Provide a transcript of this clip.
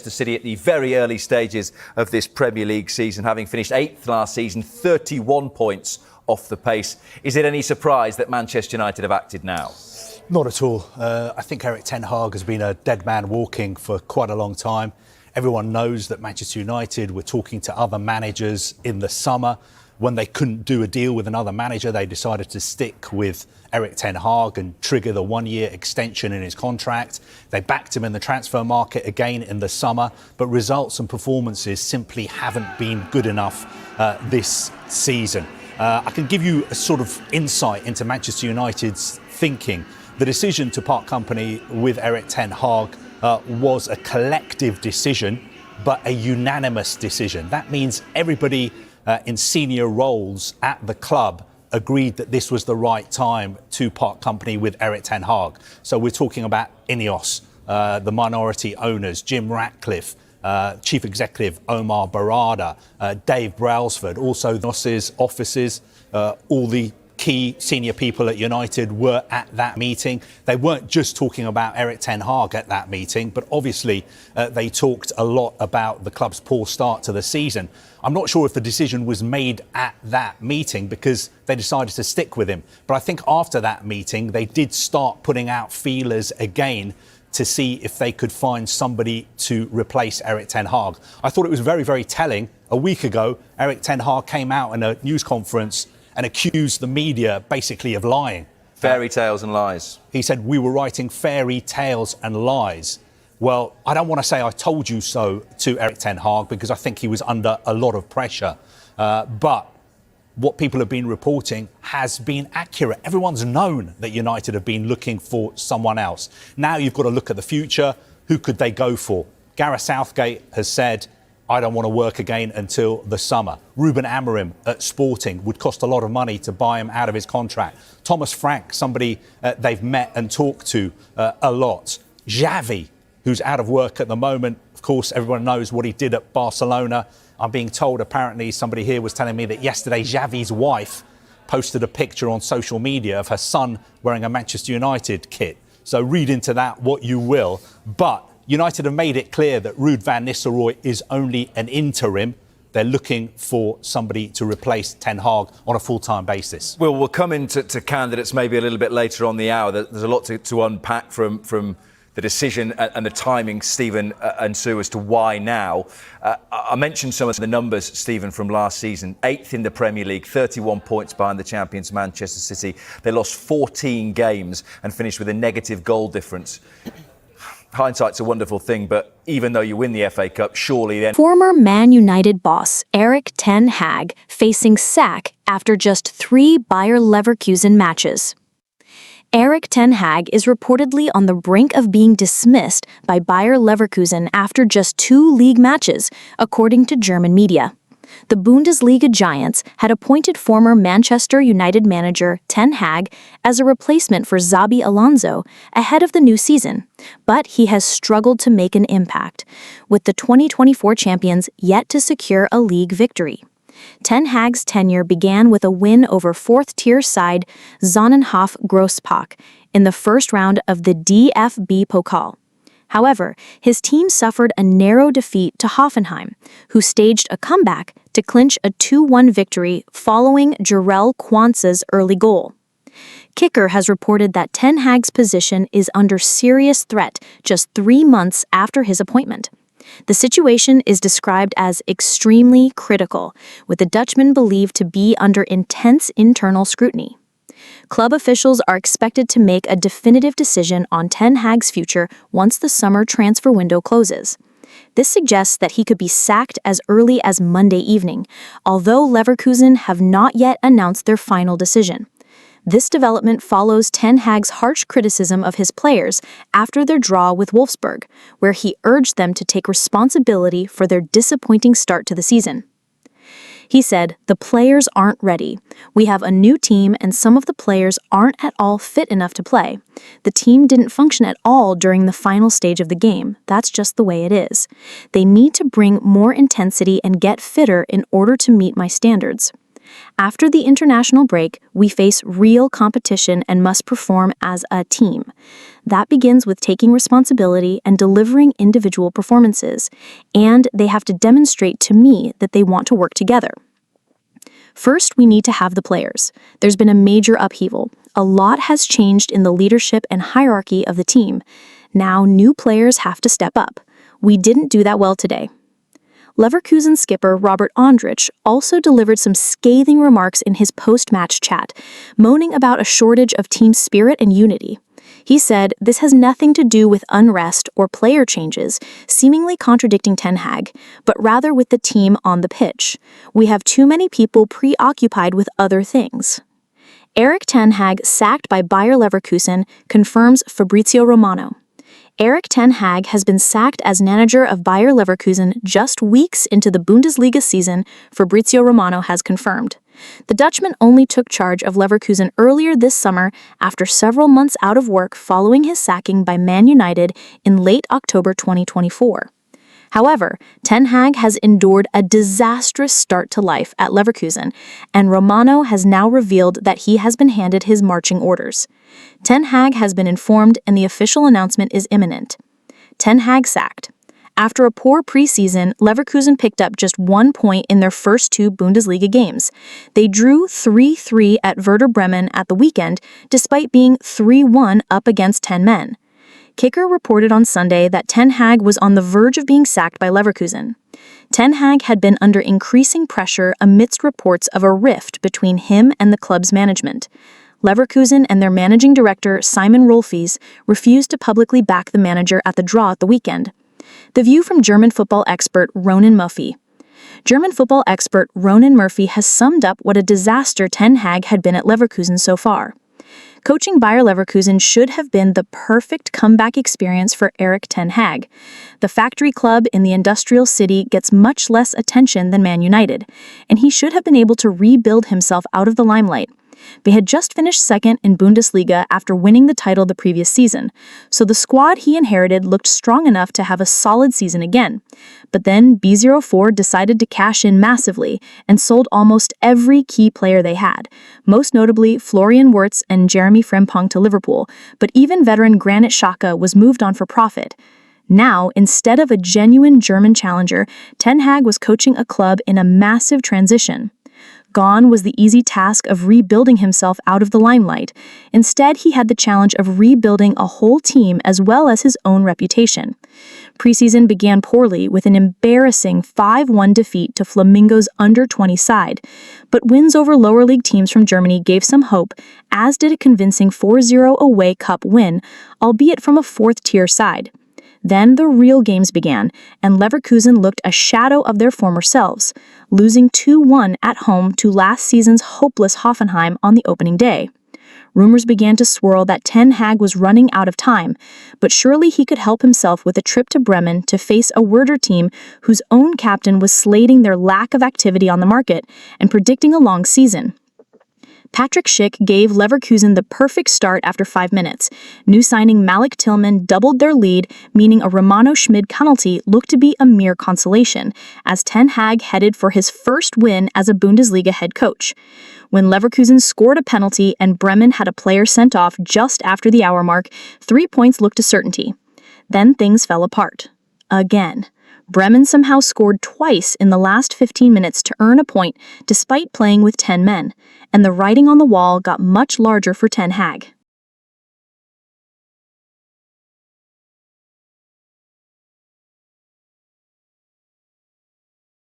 City at the very early stages of this Premier League season, having finished 8th last season, 31 points off the pace. Is it any surprise that Manchester United have acted now? Not at all. I think Erik Ten Hag has been a dead man walking for quite a long time. Everyone knows that Manchester United were talking to other managers in the summer. When they couldn't do a deal with another manager, they decided to stick with Erik Ten Hag and trigger the one-year extension in his contract. They backed him in the transfer market again in the summer, but results and performances simply haven't been good enough this season. I can give you a sort of insight into Manchester United's thinking. The decision to part company with Erik Ten Hag was a collective decision, but a unanimous decision. That means everybody in senior roles at the club agreed that this was the right time to part company with Erik Ten Hag. So we're talking about Ineos, the minority owners, Jim Ratcliffe, Chief Executive Omar Barada, Dave Brailsford, also Ineos's offices, all the key senior people at United were at that meeting. They weren't just talking about Erik Ten Hag at that meeting, but obviously they talked a lot about the club's poor start to the season. I'm not sure if the decision was made at that meeting because they decided to stick with him. But I think after that meeting, they did start putting out feelers again to see if they could find somebody to replace Erik Ten Hag. I thought it was very, very telling. A week ago, Erik Ten Hag came out in a news conference and accused the media basically of lying. Fairy tales and lies. He said we were writing fairy tales and lies. Well, I don't want to say I told you so to Erik Ten Hag because I think he was under a lot of pressure. But what people have been reporting has been accurate. Everyone's known that United have been looking for someone else. Now you've got to look at the future. Who could they go for? Gareth Southgate has said, I don't want to work again until the summer. Ruben Amorim at Sporting would cost a lot of money to buy him out of his contract. Thomas Frank, somebody they've met and talked to a lot. Xavi, who's out of work at the moment. Of course, everyone knows what he did at Barcelona. I'm being told, apparently, somebody here was telling me that yesterday Xavi's wife posted a picture on social media of her son wearing a Manchester United kit. So read into that what you will. But United have made it clear that Ruud van Nistelrooy is only an interim. They're looking for somebody to replace Ten Hag on a full-time basis. Well, we'll come into candidates maybe a little bit later on the hour. There's a lot to unpack from the decision and the timing, Stephen and Sue, as to why now. I mentioned some of the numbers, Stephen, from last season. 8th in the Premier League, 31 points behind the champions Manchester City. They lost 14 games and finished with a negative goal difference. Hindsight's a wonderful thing, but even though you win the FA Cup, surely then... Former Man United boss Erik Ten Hag facing sack after just 3 Bayer Leverkusen matches. Erik Ten Hag is reportedly on the brink of being dismissed by Bayer Leverkusen after just 2 league matches, according to German media. The Bundesliga giants had appointed former Manchester United manager Ten Hag as a replacement for Xabi Alonso ahead of the new season, but he has struggled to make an impact, with the 2024 champions yet to secure a league victory. Ten Hag's tenure began with a win over 4th-tier side Sonnenhof Großbach in the first round of the DFB Pokal. However, his team suffered a narrow defeat to Hoffenheim, who staged a comeback to clinch a 2-1 victory following Jarell Quansah's early goal. Kicker has reported that Ten Hag's position is under serious threat just 3 months after his appointment. The situation is described as extremely critical, with the Dutchman believed to be under intense internal scrutiny. Club officials are expected to make a definitive decision on Ten Hag's future once the summer transfer window closes. This suggests that he could be sacked as early as Monday evening, although Leverkusen have not yet announced their final decision. This development follows Ten Hag's harsh criticism of his players after their draw with Wolfsburg, where he urged them to take responsibility for their disappointing start to the season. He said, "The players aren't ready. We have a new team and some of the players aren't at all fit enough to play. The team didn't function at all during the final stage of the game. That's just the way it is. They need to bring more intensity and get fitter in order to meet my standards. After the international break, we face real competition and must perform as a team. That begins with taking responsibility and delivering individual performances, and they have to demonstrate to me that they want to work together. First, we need to have the players. There's been a major upheaval. A lot has changed in the leadership and hierarchy of the team. Now, new players have to step up. We didn't do that well today. Leverkusen skipper Robert Andrich also delivered some scathing remarks in his post-match chat, moaning about a shortage of team spirit and unity. He said this has nothing to do with unrest or player changes, seemingly contradicting Ten Hag, but rather with the team on the pitch. We have too many people preoccupied with other things. Erik Ten Hag sacked by Bayer Leverkusen, confirms Fabrizio Romano. Erik Ten Hag has been sacked as manager of Bayer Leverkusen just weeks into the Bundesliga season, Fabrizio Romano has confirmed. The Dutchman only took charge of Leverkusen earlier this summer after several months out of work following his sacking by Man Utd in late October 2024. However, Ten Hag has endured a disastrous start to life at Leverkusen, and Romano has now revealed that he has been handed his marching orders. Ten Hag has been informed and the official announcement is imminent. Ten Hag sacked. After a poor preseason, Leverkusen picked up just 1 point in their first 2 Bundesliga games. They drew 3-3 at Werder Bremen at the weekend, despite being 3-1 up against 10 men. Kicker reported on Sunday that Ten Hag was on the verge of being sacked by Leverkusen. Ten Hag had been under increasing pressure amidst reports of a rift between him and the club's management. Leverkusen and their managing director, Simon Rolfes, refused to publicly back the manager at the draw at the weekend. The view from German football expert Ronan Murphy. German football expert Ronan Murphy has summed up what a disaster Ten Hag had been at Leverkusen so far. Coaching Bayer Leverkusen should have been the perfect comeback experience for Erik Ten Hag. The factory club in the industrial city gets much less attention than Man Utd, and he should have been able to rebuild himself out of the limelight. They had just finished second in Bundesliga after winning the title the previous season, so the squad he inherited looked strong enough to have a solid season again. But then B04 decided to cash in massively and sold almost every key player they had, most notably Florian Wirtz and Jeremy Frimpong to Liverpool, but even veteran Granit Xhaka was moved on for profit. Now, instead of a genuine German challenger, Ten Hag was coaching a club in a massive transition. Gone was the easy task of rebuilding himself out of the limelight. Instead, he had the challenge of rebuilding a whole team as well as his own reputation. Preseason began poorly with an embarrassing 5-1 defeat to Flamengo's under-20 side, but wins over lower league teams from Germany gave some hope, as did a convincing 4-0 away cup win, albeit from a fourth-tier side. Then the real games began, and Leverkusen looked a shadow of their former selves, losing 2-1 at home to last season's hopeless Hoffenheim on the opening day. Rumors began to swirl that Ten Hag was running out of time, but surely he could help himself with a trip to Bremen to face a Werder team whose own captain was slating their lack of activity on the market and predicting a long season. Patrick Schick gave Leverkusen the perfect start after 5 minutes. New signing Malik Tillman doubled their lead, meaning a Romano Schmid penalty looked to be a mere consolation, as Ten Hag headed for his first win as a Bundesliga head coach. When Leverkusen scored a penalty and Bremen had a player sent off just after the hour mark, 3 points looked a certainty. Then things fell apart. Again. Bremen somehow scored twice in the last 15 minutes to earn a point despite playing with 10 men, and the writing on the wall got much larger for Ten Hag.